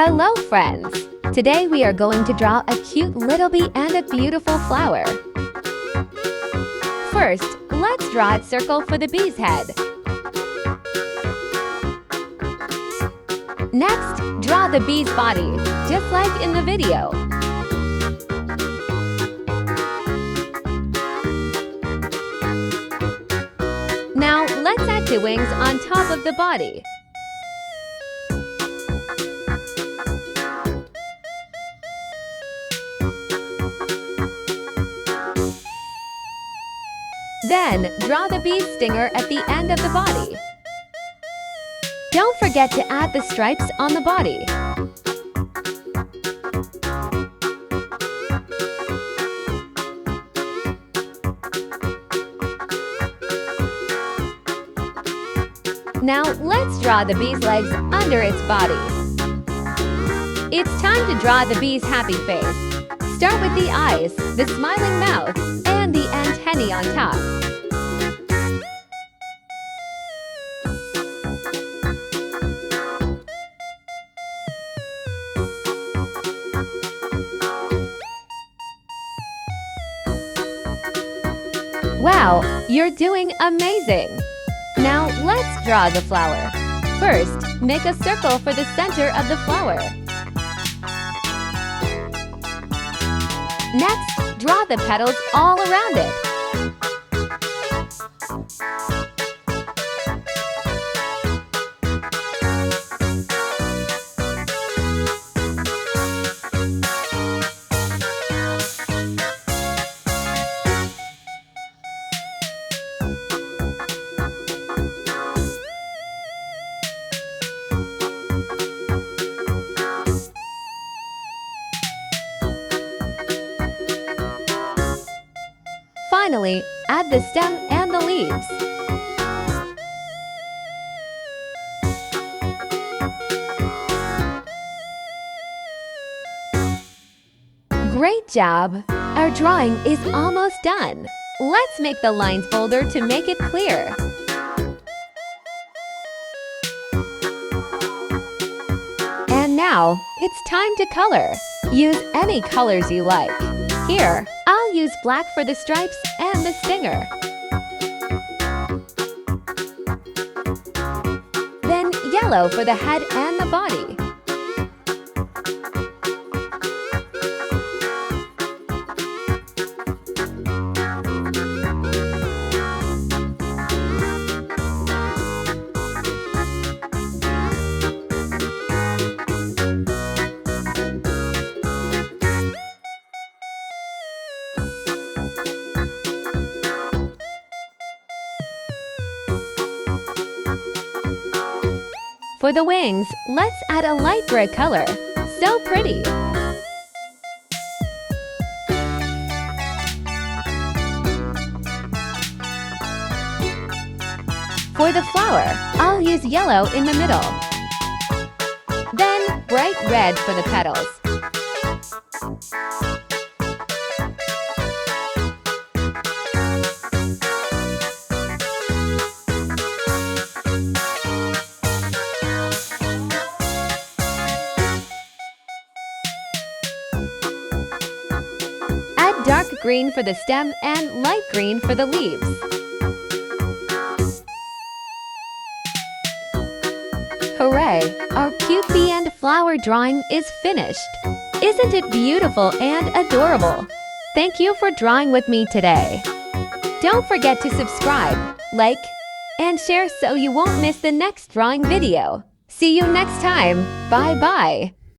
Hello friends! Today we are going to draw a cute little bee and a beautiful flower. First, let's draw a circle for the bee's head. Next, draw the bee's body, just like in the video. Now, let's add the wings on top of the body. Then, draw the bee's stinger at the end of the body. Don't forget to add the stripes on the body. Now, let's draw the bee's legs under its body. It's time to draw the bee's happy face. Start with the eyes, the smiling mouth, and the antennae on top. Wow, you're doing amazing! Now, let's draw the flower. First, make a circle for the center of the flower. Next, draw the petals all around it. Finally, add the stem and the leaves. Great job! Our drawing is almost done. Let's make the lines bolder to make it clear. And now, it's time to color. Use any colors you like. Here, I'll use black for the stripes and the stinger. Then yellow for the head and the body. For the wings, let's add a light gray color. So pretty! For the flower, I'll use yellow in the middle. Then bright red for the petals. Dark green for the stem and light green for the leaves. Hooray! Our cute bee and flower drawing is finished. Isn't it beautiful and adorable? Thank you for drawing with me today. Don't forget to subscribe, like, and share so you won't miss the next drawing video. See you next time. Bye-bye.